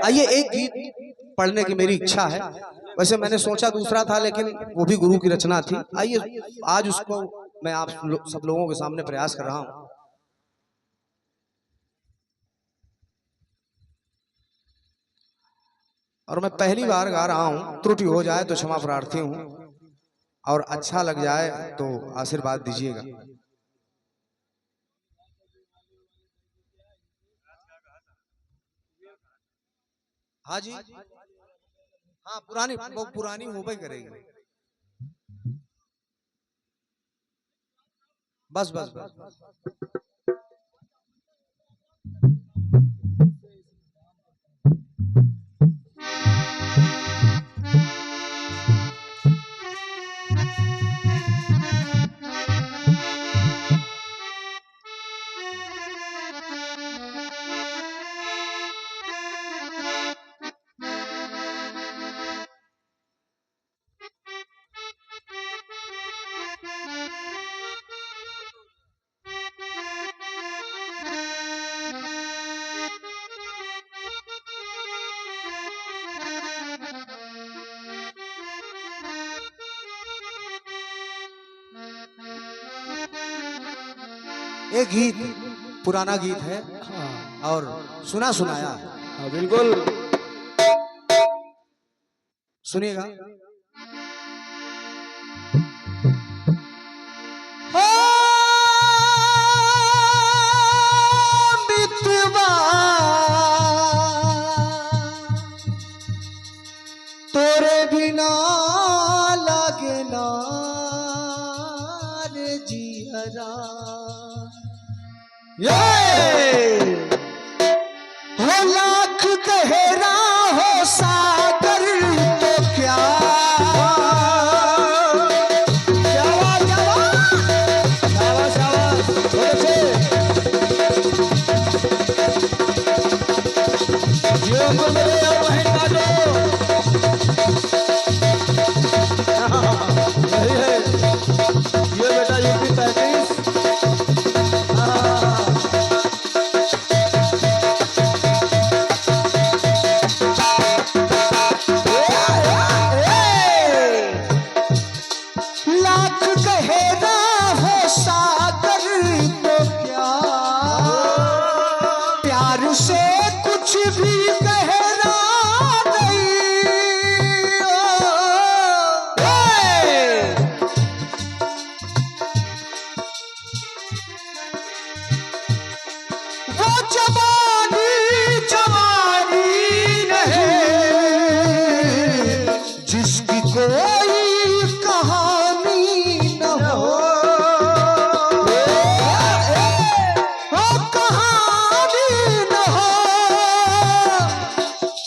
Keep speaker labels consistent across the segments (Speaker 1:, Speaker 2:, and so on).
Speaker 1: आइए एक गीत पढ़ने की मेरी इच्छा है। वैसे मैंने सोचा दूसरा था, लेकिन वो भी गुरु की रचना थी। आइए आज उसको मैं आप सब लोगों के सामने प्रयास कर रहा हूँ। और मैं पहली बार गा रहा हूँ, त्रुटि हो जाए तो क्षमा प्रार्थी हूँ, और अच्छा लग जाए तो आशीर्वाद दीजिएगा। हाँ जी, हाँ पुरानी, वो पुरानी हो भी करेगी। बस बस बस, बस। एक गीत पुराना गीत है और सुना सुनाया।
Speaker 2: हाँ बिल्कुल,
Speaker 1: सुनिएगा। तोरे बिना लागे ना रे जियरा, हो लाख गहरा हो सागर तो क्या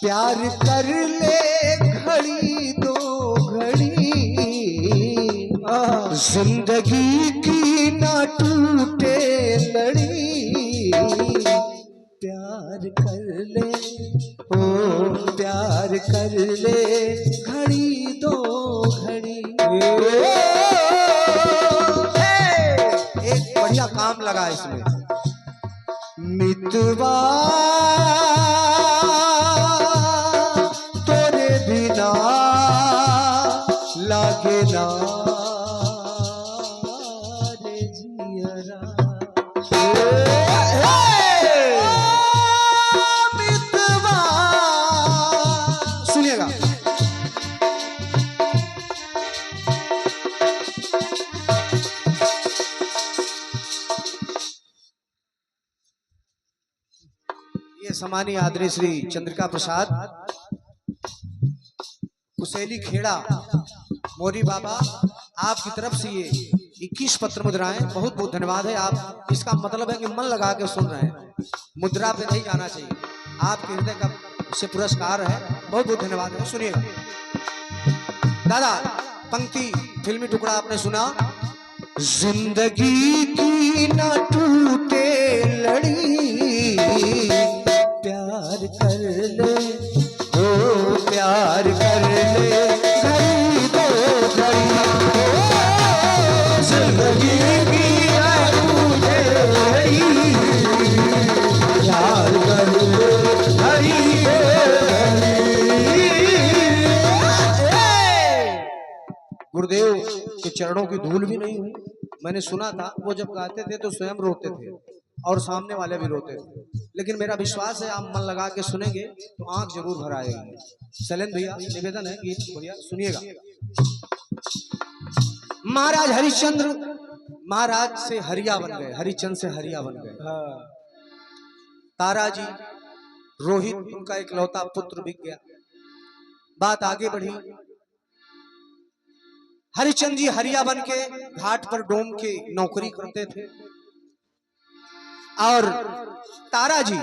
Speaker 1: प्यार कर ले घड़ी दो घड़ी, जिंदगी की ना टूटे लड़ी। प्यार कर ले, ओ प्यार कर ले घड़ी दो घड़ी। एक बढ़िया काम लगा इसमें, मितवा लागे ना रे जियरा, मितवा। सुनिएगा। ये सम्मानीय आदरणीय श्री चंद्रिका प्रसाद कुशेली खेड़ा मोरी बाबा, आपकी तरफ से ये 21 पत्र मुद्राएं, बहुत बहुत धन्यवाद है। आप, इसका मतलब है कि मन लगा के सुन रहे हैं, मुद्रा पे नहीं जाना चाहिए। आपके हृदय का से पुरस्कार है, बहुत बहुत धन्यवाद है। सुनिएगा दादा, पंक्ति फिल्मी टुकड़ा आपने सुना। जिंदगी की ना टूटे लड़ी, प्यार कर ले, ओ प्यार कर ले घड़ी दो घड़ी, जिंदगी की ना टूटे लड़ी, प्यार कर ले घड़ी दो गुरुदेव के चरणों की धूल भी नहीं हुई। मैंने सुना था वो जब गाते थे तो स्वयं रोते थे और सामने वाले भी रोते थे, लेकिन मेरा विश्वास है आप मन लगा के सुनेंगे तो आंख जरूर भर आएगी। शैलेंद्र भैया निवेदन है गीत भैया सुनिएगा। महाराज हरिश्चंद्र महाराज से हरिया बन गए, हरिचंद से हरिया बन गए। तारा जी रोहित उनका इकलौता पुत्र बिक गया। बात आगे बढ़ी, हरिचंद जी हरिया बन के घाट पर डोम के नौकरी करते थे और तारा जी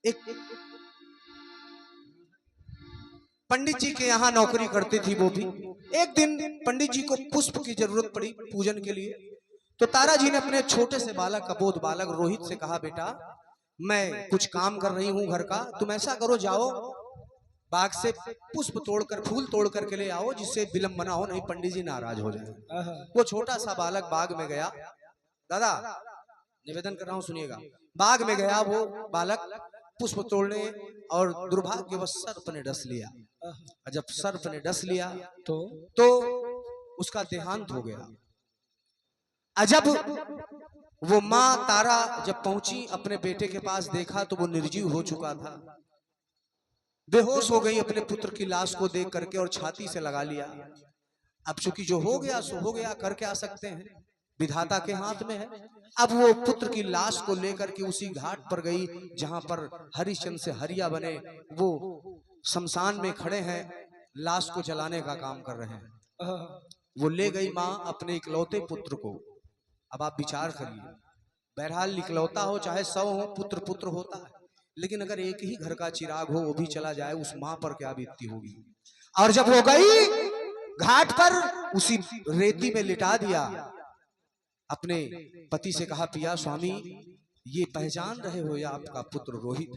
Speaker 1: एक पंडित जी के यहाँ नौकरी करती थी। वो भी एक दिन पंडित जी को पुष्प की जरूरत पड़ी पूजन के लिए, तो तारा जी ने अपने छोटे से बालक अबोध बालक रोहित से कहा, बेटा मैं कुछ काम कर रही हूं घर का, तुम ऐसा करो जाओ बाग से पुष्प तोड़कर फूल तोड़ करके ले आओ जिससे विलंबना हो, नहीं पंडित जी नाराज हो जाए। वो छोटा सा बालक बाग में गया। दादा निवेदन कर रहा हूं सुनिएगा। बाग में गया वो बालक पुष्प तोड़ने और दुर्भाग्यवश सर्प ने डस लिया। जब सर्प ने डस लिया तो उसका देहांत हो गया। अजब वो माँ तारा जब पहुंची अपने बेटे के पास देखा तो वो निर्जीव हो चुका था। बेहोश हो गई अपने पुत्र की लाश को देख करके और छाती से लगा लिया। अब चूंकि जो हो गया सो हो गया, करके आ सकते हैं, विधाता के हाथ में है। अब वो पुत्र की लाश को लेकर के उसी घाट पर गई जहां पर हरिश्चंद्र से हरिया बने वो शमशान में खड़े हैं, लाश को जलाने का काम कर रहे हैं। वो ले गई माँ अपने इकलौते पुत्र को। अब आप विचार करिए, बहरहाल इकलौता हो चाहे 100 हो, पुत्र पुत्र होता है, लेकिन अगर एक ही घर का चिराग हो वो भी चला जाए, उस माँ पर क्या बीतती होगी। और जब वो गई घाट पर उसी रेती में लिटा दिया, अपने पति से कहा, पिया स्वामी ये पहचान रहे हो या आपका पुत्र रोहित।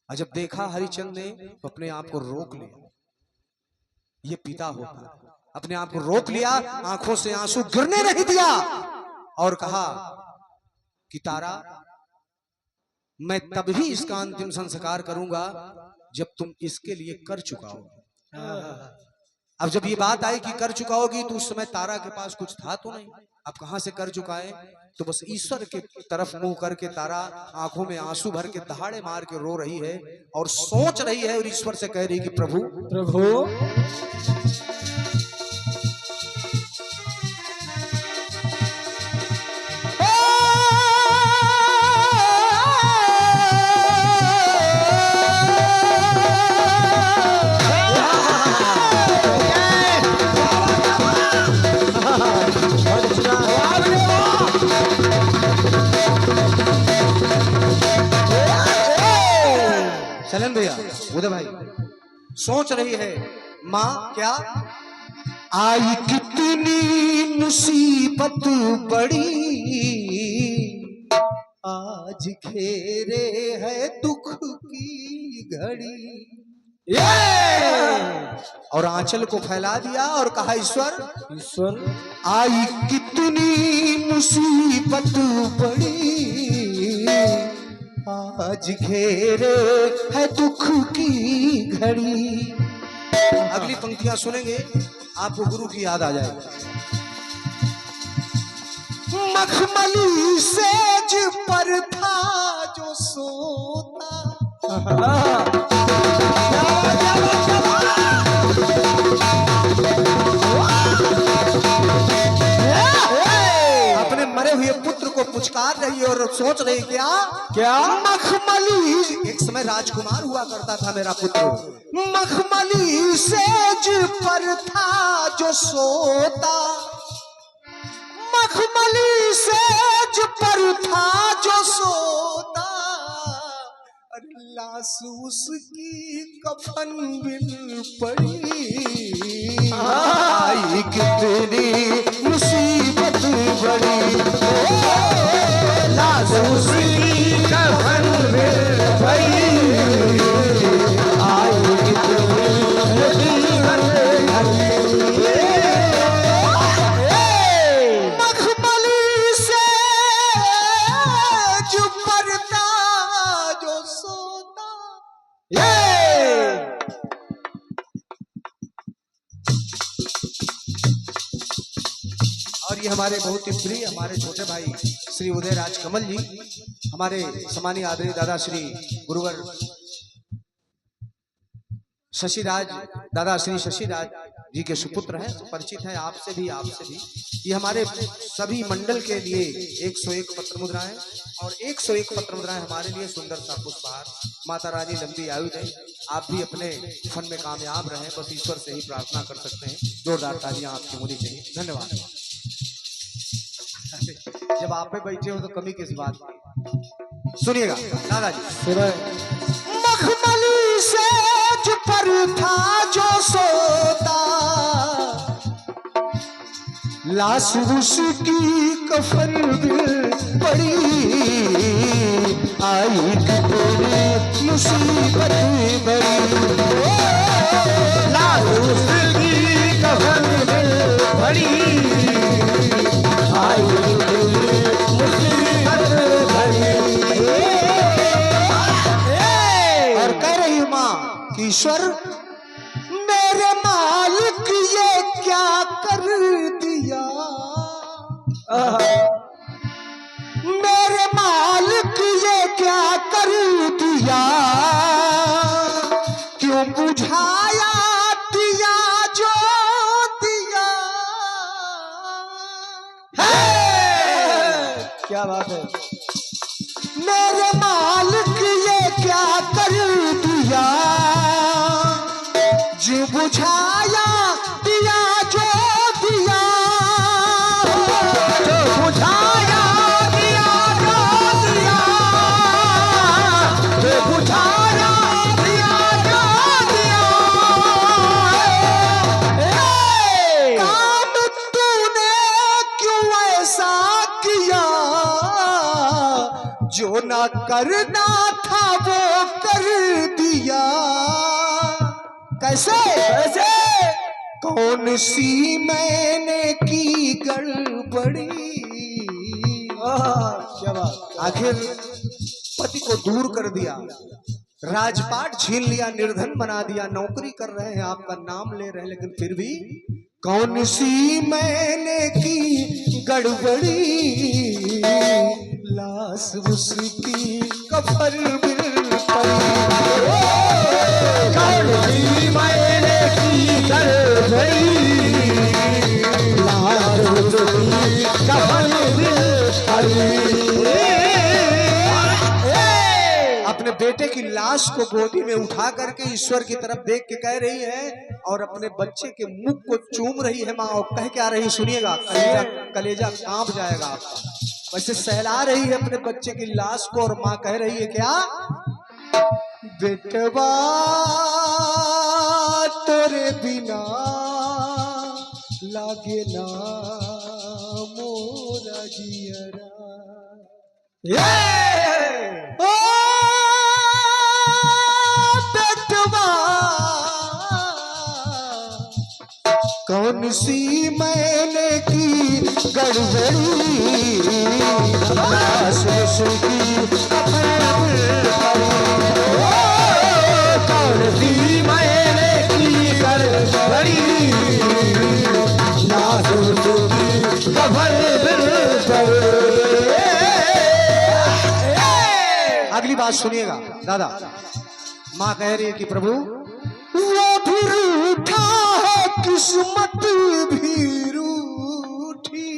Speaker 1: और जब देखा हरिचंद ने तो अपने आप को रोक लिया, ये पिता होता, अपने आप को रोक लिया, आंखों से आंसू गिरने नहीं दिया और कहा कि तारा मैं तभी इसका अंतिम संस्कार करूंगा जब तुम इसके लिए कर चुका हो। अब जब ये बात आई कि कर चुका होगी तो उस समय तारा के पास कुछ था तो नहीं, अब कहां से कर चुका है, तो बस ईश्वर के तरफ मुंह करके तारा आंखों में आंसू भर के दहाड़े मार के रो रही है और सोच रही है और ईश्वर से कह रही कि प्रभु प्रभु चलन भैया उदय भाई सोच रही है माँ क्या आई कितनी मुसीबत बड़ी, आज घेरे है दुख की घड़ी। और आंचल को फैला दिया और कहा, ईश्वर ईश्वर आई कितनी मुसीबत बड़ी, आज घेरे है दुख की घड़ी। अगली पंक्तियां सुनेंगे आपको गुरु की याद आ जाएगी। मखमली सेज पर था जो सोता, अपने मरे हुए पुत्र को पुचकार रही है और सोच रही क्या क्या मखमली, एक समय राजकुमार हुआ करता था मेरा पुत्र, मखमली सेज पर था जो सोता, मखमली सेज पर था जो सोता, लाश उसकी कफन बिन पड़ी, आई कितनी मुसीबत बड़ी, लाश उसकी कफन बिन पड़ी, आई कितनी मुसीबत बड़ी, मखमली से जो परता जो सोता। ये हमारे बहुत ही प्रिय हमारे छोटे भाई श्री उदय राज कमल जी, हमारे सम्मानीय आदरणीय दादा श्री गुरुवर शशिराज, दादा श्री शशिराज जी के सुपुत्र हैं, परिचित हैं आपसे भी ये हमारे सभी मंडल के लिए 101 पत्र मुद्राएं और 101 पत्र मुद्राएं हमारे लिए सुंदर सा पुष्पहार। माता रानी लंबी आयु दें, आप भी अपने फन में कामयाब रहें, बस ईश्वर से ही प्रार्थना कर सकते हैं। जोरदार तालियां आपकी होनी चाहिए। धन्यवाद। जब आप पे बैठे हो तो कमी किस बात की। सुनिएगा दादाजी। मखमली सेज पर था जो सोता, लाश उसकी कफन पड़ी, आई तेरे मुसीबत बड़ी, लाश उसकी कफन पड़ी, आई मुसीबत बड़ी। और कह रही मां कि ईश्वर मेरे मालिक ये क्या कर दिया, मेरे मालिक ये क्या कर दिया, क्यों बुझाया दिया जो दिया। क्या बात है। मेरे मालिक ये क्या कर दिया, जो बुझाया दिया जो दिया, जो बुझाया दिया जो दिया, जो बुझाया दिया जो दिया। काम तूने क्यों ऐसा किया, जो ना करना था वो कर दिया। कैसे कैसे, कौन सी मैंने की गड़बड़ी। क्या बात। आखिर पति को दूर कर दिया, राजपाट छीन लिया, निर्धन बना दिया, नौकरी कर रहे हैं, आपका नाम ले रहे हैं, लेकिन फिर भी कौन सी मैंने की गड़बड़ी, लाश उसकी कफन में पड़ी। कौन सी मैंने की गड़बड़ी, लाश उसकी कफन में पड़ी। अपने बेटे की लाश को गोदी में उठा करके ईश्वर की तरफ देख के कह रही है, और अपने बच्चे के मुख को चूम रही है माँ, और कह क्या रही सुनिएगा, कलेजा कांप जाएगा आपका। वैसे सहला रही है अपने बच्चे की लाश को, और माँ कह रही है क्या, बेटवा तेरे बिना लागे ना मोरा जियरा। ओ बेटवा कौन सी मैंने की गड़बड़ी, लाश उसकी कफन पड़ी। कौन सी मैंने की गड़बड़ी, लाश उसकी कफन पड़ी। अगली बात सुनिएगा दादा। माँ कह रही है कि प्रभु वो भी रूठा है, किस्मत भी रूठी,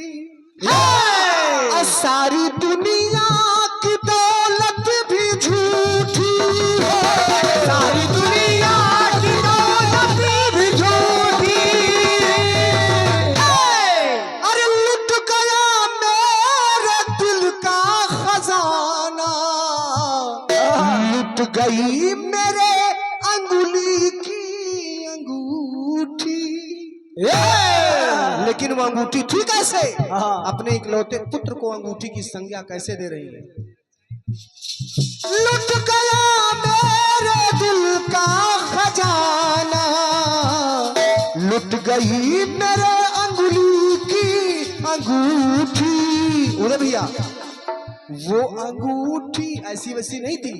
Speaker 1: सारी दुनिया की दौलत भी झूठी, सारी दुनिया की दौलत भी झूठी। अरे लुट गया मेरे दिल का खजाना, लुट गई मेरे अंगुली की अंगूठी। लेकिन वो अंगूठी थी कैसे, अपने इकलौते पुत्र को अंगूठी की संज्ञा कैसे दे रही है। लुट गया मेरे दिल का खजाना, लुट गई मेरे अंगुली की अंगूठी। उरे भैया, वो अंगूठी ऐसी वैसी नहीं थी,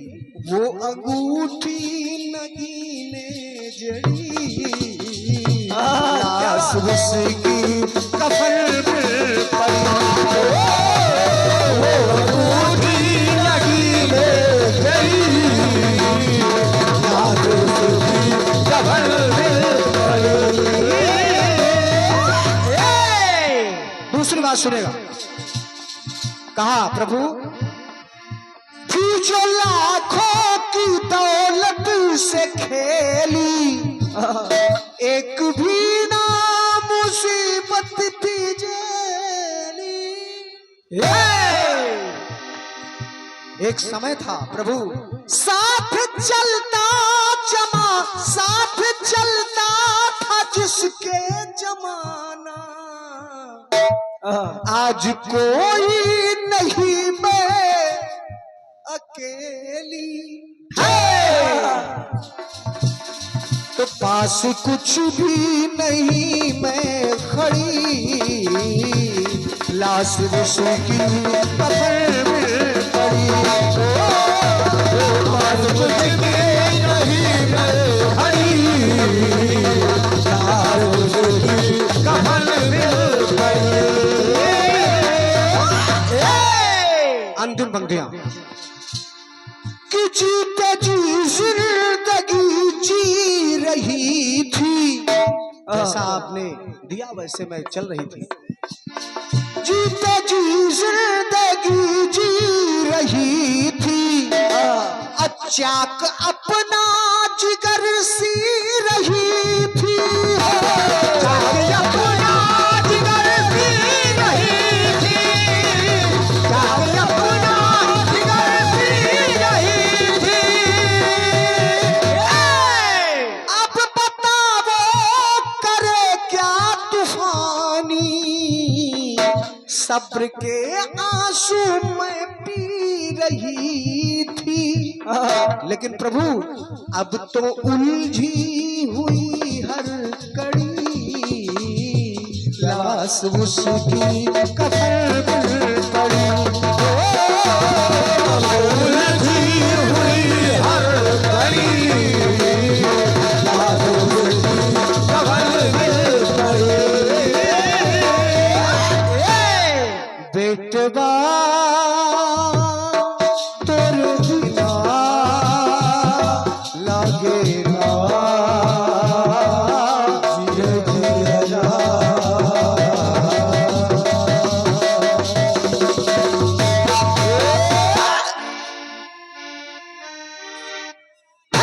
Speaker 1: वो अंगूठी नगीने जड़ी, लाश उसकी कफन बात सुनेगा। कहा प्रभु थी जो लाखों की दौलत से खेली, एक भी ना मुसीबत थी झेली। एक समय था प्रभु साथ चलता था जिसके जमाना, आज कोई नहीं मैं अकेली है, तो पास कुछ भी नहीं मैं खड़ी, लाश उसकी कब्र में पड़ी। पास कुछ भी नहीं मैं खड़ी, लाश उसकी कब्र में पड़ी। अंतिम पंक्तियां कि जीते जी जिंदगी जी रही थी, जैसा आपने दिया वैसे मैं चल रही थी। जीते जी जिंदगी जी रही थी, अचाक अपना जिगर सी रही थी, अपना जिगर सी रही थी, अपना जिगर सी रही थी। अब बताओ करे क्या तूफानी, सब्र के आंसू में पी रही थी। लेकिन प्रभु अब तो उलझी हुई हर कड़ी, लाश उसकी कफन